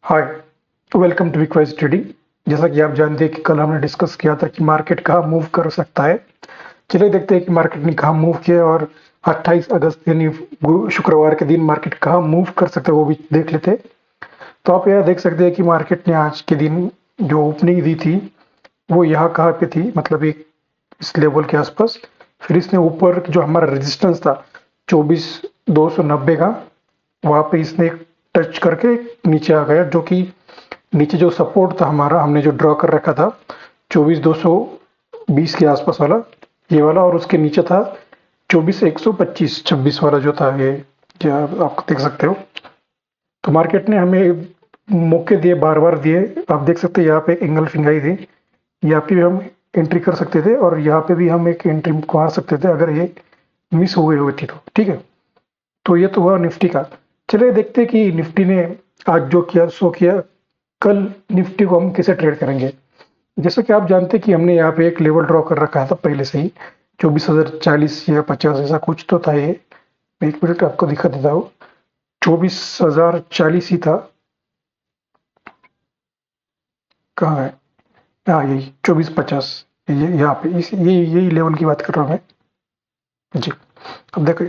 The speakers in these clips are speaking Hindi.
हाय, वेलकम टू विक्वाइज ट्रेडिंग। जैसा कि आप जानते हैं कि कल हमने डिस्कस किया था कि मार्केट कहाँ मूव कर सकता है। चलिए देखते हैं कि मार्केट ने कहाँ मूव किया और 28 अगस्त यानी शुक्रवार के दिन मार्केट कहाँ मूव कर सकता है वो भी देख लेते हैं। तो आप यहाँ देख सकते हैं कि मार्केट ने आज के दिन जो ओपनिंग दी थी वो यहाँ कहाँ पे थी, मतलब एक इस लेवल के आसपास। फिर इसने ऊपर जो हमारा रेजिस्टेंस था 24,290 का, वहाँ पे इसने टच करके नीचे आ गया, जो कि नीचे जो सपोर्ट था हमारा हमने जो ड्रॉ कर रखा था 24,220 के आसपास वाला, ये वाला, और उसके नीचे था 24,125 26 वाला जो था ये आप देख सकते हो। तो मार्केट ने हमें मौके दिए, बार बार दिए। आप देख सकते हैं यहाँ पे एंगल्फिंग आई थी, यहाँ पे भी हम एंट्री कर सकते थे और यहाँ पे भी हम एक एंट्री मार सकते थे अगर ये मिस हो गई होती तो। ठीक है, तो ये तो हुआ निफ्टी का। चलिए देखते हैं कि निफ्टी ने आज जो किया सो किया, कल निफ्टी को हम कैसे ट्रेड करेंगे। जैसा कि आप जानते हैं कि हमने यहाँ पे एक लेवल ड्रॉ कर रखा था पहले से ही, 24,040 या 50 ऐसा कुछ तो था ये। एक मिनट आपको दिखा देता हूँ, 24,040 ही था। कहाँ है? हाँ, यही 24,50, ये यहाँ पे यही लेवल की बात कर रहा हूँ मैं जी। अब देखो,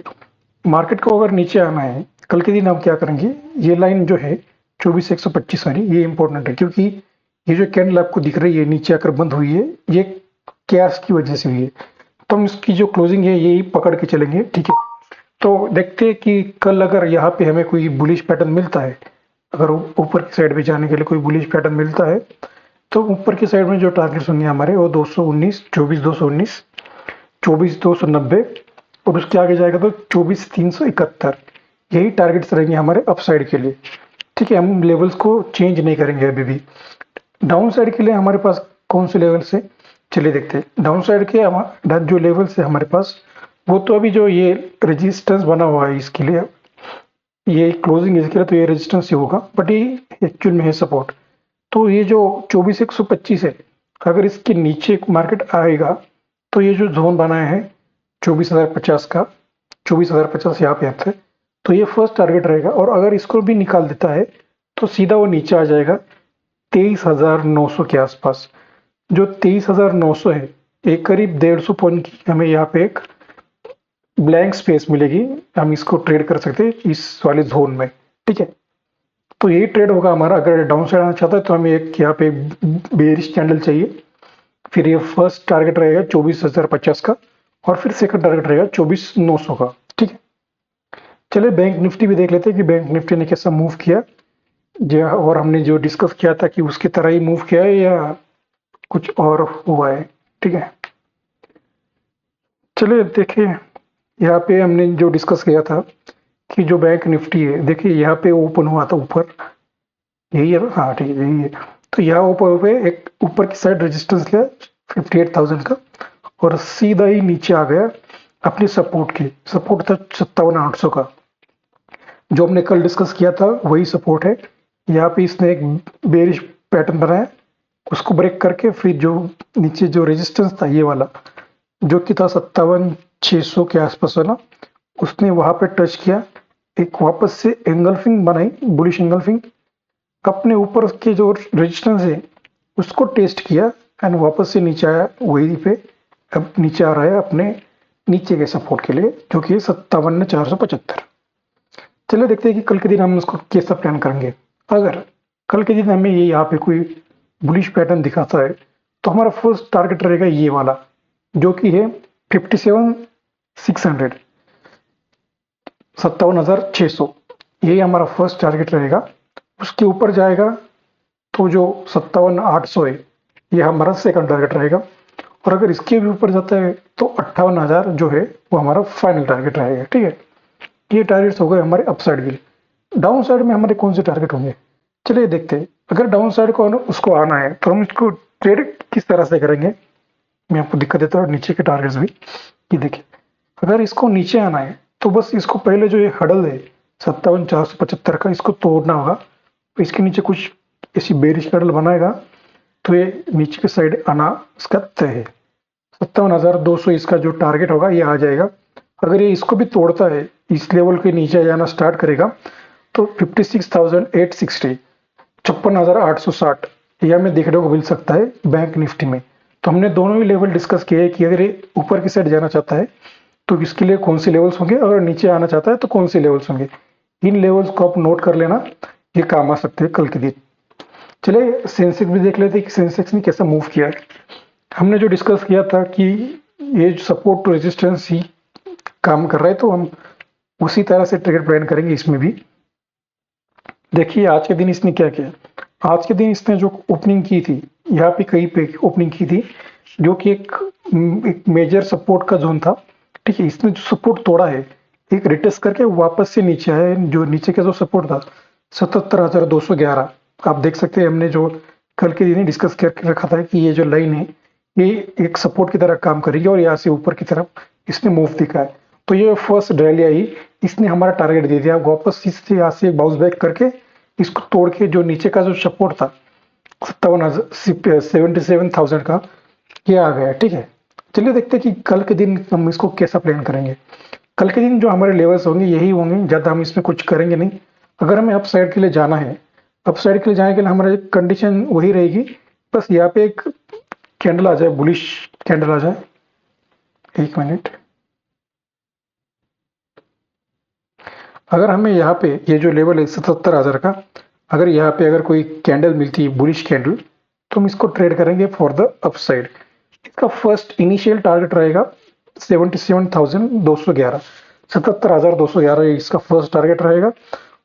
मार्केट को अगर नीचे आना है कल के दिन हम क्या करेंगे, ये लाइन जो है 24,125 वाली, ये इंपॉर्टेंट है क्योंकि ये जो कैंडल आपको दिख रही है नीचे आकर बंद हुई है, ये कैश की वजह से हुई है। तो हम इसकी जो क्लोजिंग है यही पकड़ के चलेंगे। ठीक है, तो देखते हैं कि कल अगर यहाँ पे हमें कोई बुलिश पैटर्न मिलता है, अगर ऊपर की साइड पे जाने के लिए कोई बुलिश पैटर्न मिलता है, तो ऊपर की साइड में जो टारगेट्स होंगे हमारे वो 219, 24,219, 24,290, और उसके आगे जाएगा तो 24,371। यही टारगेट्स रहेंगे हमारे अपसाइड के लिए। ठीक है, हम लेवल्स को चेंज नहीं करेंगे अभी भी। डाउन साइड के लिए हमारे पास कौन से लेवल्स है, चलिए देखते हैं। डाउन साइड के जो लेवल्स है हमारे पास, वो तो अभी जो ये रेजिस्टेंस बना हुआ है इसके लिए, ये क्लोजिंग इसके लिए तो ये रेजिस्टेंस ही होगा, बट ये एक्चुअल में है सपोर्ट। तो ये जो 24,125 है, अगर इसके नीचे मार्केट आएगा तो ये जो जोन बनाया है 24,050 का, 24,050 यहाँ पे आता है, तो ये फर्स्ट टारगेट रहेगा। और अगर इसको भी निकाल देता है तो सीधा वो नीचे आ जाएगा 23,900 के आसपास। जो 23,900 है, एक करीब 150 पॉइंट की हमें यहाँ पे एक ब्लैंक स्पेस मिलेगी, हम इसको ट्रेड कर सकते हैं इस वाले जोन में। ठीक है, तो यही ट्रेड होगा हमारा। अगर डाउन साइड आना चाहता है तो हमें एक यहाँ पे बेरिश कैंडल चाहिए, फिर ये फर्स्ट टारगेट रहेगा 24,050 का, और फिर सेकंड टारगेट रहेगा 24,900 का। ठीक है, चलिए बैंक निफ्टी भी देख लेते हैं कि बैंक निफ्टी ने कैसा मूव किया, जो और हमने जो डिस्कस किया था कि उसकी तरह ही मूव किया है या कुछ और हुआ है। ठीक है, चलिए देखिए, यहाँ पे हमने जो डिस्कस किया था कि जो बैंक निफ्टी है, देखिए यहाँ पे ओपन हुआ था ऊपर, यही है ना? हाँ ठीक है, यही है। तो यहाँ ऊपर पे एक ऊपर की साइड रेजिस्टेंस लिया 58,000 का, और सीधा ही नीचे आ गया अपने सपोर्ट था 57,800 का, जो हमने कल डिस्कस किया था वही सपोर्ट है। यहाँ पे इसने एक बेरिश पैटर्न बनाया, उसको ब्रेक करके फिर जो नीचे जो रेजिस्टेंस था ये वाला, जो कि था 57,600 के आसपास वाला, उसने वहां पे टच किया, एक वापस से एंगल्फिंग बनाई, बुलिश एंगल्फिंग, अपने ऊपर के जो रेजिस्टेंस है उसको टेस्ट किया एंड वापस से नीचे आया वही पे। अब नीचे आ रहा है अपने नीचे के सपोर्ट के लिए, जो कि 57,475। चलिए देखते हैं कि कल के दिन हम उसको कैसा प्लान करेंगे। अगर कल के दिन हमें ये यहाँ पे कोई बुलिश पैटर्न दिखाता है तो हमारा फर्स्ट टारगेट रहेगा ये वाला, जो कि है 57,600, 57,600, यही हमारा फर्स्ट टारगेट रहेगा। उसके ऊपर जाएगा तो जो 57,800 है, ये हमारा सेकंड टारगेट रहेगा। और अगर इसके भी ऊपर जाता है तो 58,000 जो है वो हमारा फाइनल टारगेट रहेगा। ठीक है, ये टारगेट्स हो गए हमारे अपसाइड के लिए। डाउन साइड में हमारे कौन से टारगेट होंगे, चलिए देखते हैं। अगर डाउन साइड को उसको आना है तो हम इसको ट्रेड किस तरह से करेंगे, मैं आपको दिक्कत देता हूँ नीचे के टारगेट्स भी। ये देखिए, अगर इसको नीचे आना है तो बस इसको पहले जो ये हडल है 57,475 का, इसको तोड़ना होगा। तो इसके नीचे कुछ ऐसी बेरिश हडल बनाएगा तो ये नीचे की साइड आना इसका तय है। 57,200 इसका जो टारगेट होगा ये आ जाएगा। अगर ये इसको भी तोड़ता है, इस लेवल के नीचे जाना स्टार्ट करेगा, तो 56,860, 56,860 ये हमें देखने को मिल सकता है बैंक निफ्टी में। तो हमने दोनों ही लेवल डिस्कस किए हैं कि अगर ये ऊपर की साइड जाना चाहता है तो इसके लिए कौन से लेवल्स होंगे, और नीचे आना चाहता है तो कौन से लेवल्स होंगे। इन लेवल्स को आप नोट कर लेना, ये काम आ सकते हैं कल के दिन। चलिए सेंसेक्स भी देख लेते हैं कि सेंसेक्स ने कैसा मूव किया है। हमने जो डिस्कस किया था कि ये सपोर्ट टू रेजिस्टेंस ही काम कर रहा है, तो हम उसी तरह से ट्रेड प्लान करेंगे इसमें भी। देखिए आज के दिन इसने क्या किया। आज के दिन इसने जो ओपनिंग की थी, यहाँ पे कहीं पे ओपनिंग की थी, जो कि एक मेजर सपोर्ट का जोन था। ठीक है, इसने जो सपोर्ट तोड़ा है, एक रिटेस्ट करके वापस से नीचे आया है। जो नीचे का जो सपोर्ट था 77,211, आप देख सकते हैं। हमने जो कल के दिन डिस्कस करके रखा था कि ये जो लाइन है ये एक सपोर्ट की तरह काम करेगी, और यहाँ से ऊपर की तरफ इसने मूव दिखा है। तो ये फर्स्ट रैली आई, इसने हमारा टारगेट दे दिया। वापस इससे यहाँ से बाउंस बैक करके इसको तोड़ के जो नीचे का जो सपोर्ट था 77,000 का, ये आ गया। ठीक है, चलिए देखते हैं कि कल के दिन हम इसको कैसा प्लान करेंगे। कल के दिन जो हमारे लेवल्स होंगे यही होंगे, ज़्यादा हम इसमें कुछ करेंगे नहीं। अगर हमें अप साइड के लिए जाना है, अप साइड के लिए जाने के लिए हमारी कंडीशन वही रहेगी, बस यहाँ पे एक कैंडल आ जाए, बुलिश कैंडल आ जाए। एक मिनट, अगर हमें यहाँ पे ये जो लेवल है 77,000 का, अगर यहाँ पे अगर कोई कैंडल मिलती है बुलिश कैंडल, तो हम इसको ट्रेड करेंगे फॉर द अपसाइड। इसका फर्स्ट इनिशियल टारगेट रहेगा 77,211, 77,211 इसका फर्स्ट टारगेट रहेगा।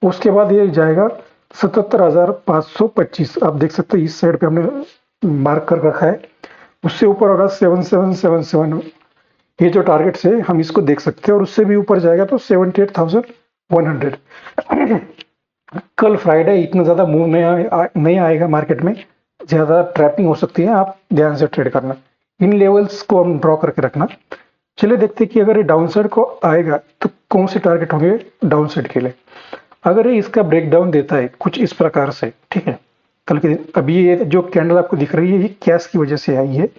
उसके बाद ये जाएगा 77,525, आप देख सकते हैं इस साइड पे हमने मार्क कर रखा है। उससे ऊपर होगा 7777, ये जो टारगेट्स है हम इसको देख सकते हैं। और उससे भी ऊपर जाएगा तो 78,100। कल फ्राइडे, इतना ज़्यादा मूव नहीं आएगा मार्केट में, ज़्यादा ट्रैपिंग हो सकती है, आप ध्यान से ट्रेड करना। इन लेवल्स को हम ड्रॉ करके रखना। चलिए देखते हैं कि अगर ये डाउन साइड को आएगा तो कौन से टारगेट होंगे डाउन साइड के लिए। अगर ये इसका ब्रेकडाउन देता है कुछ इस प्रकार से, ठीक है, कल के दिन, अभी ये जो कैंडल आपको दिख रही है ये कैश की वजह से आई है,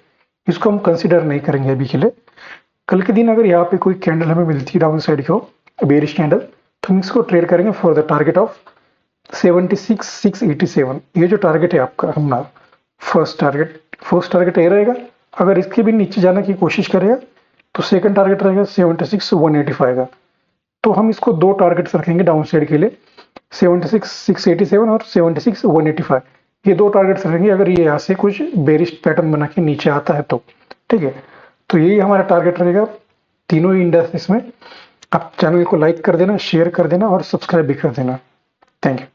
इसको हम कंसिडर नहीं करेंगे अभी के लिए। कल के दिन अगर यहाँ पे कोई कैंडल हमें मिलती है डाउन साइड को, बेरिश कैंडल, तो हम इसको ट्रेड करेंगे फॉर द टारगेट ऑफ 76,687। ये जो टारगेट है आपका हमारा फर्स्ट टारगेट ये रहेगा। अगर इसके भी नीचे जाने की कोशिश करेगा तो सेकंड टारगेट रहेगा 76,185 का। तो हम इसको दो टारगेट्स रखेंगे डाउन साइड के लिए, 76,687 और 76,185। ये दो टारगेट्स रखेंगे अगर ये यहाँ से कुछ बेरिश पैटर्न बना के नीचे आता है तो। ठीक है, तो यही हमारा टारगेट रहेगा तीनों ही इंडस्ट्रीज में। आप चैनल को लाइक कर देना, शेयर कर देना और सब्सक्राइब भी कर देना। Thank you.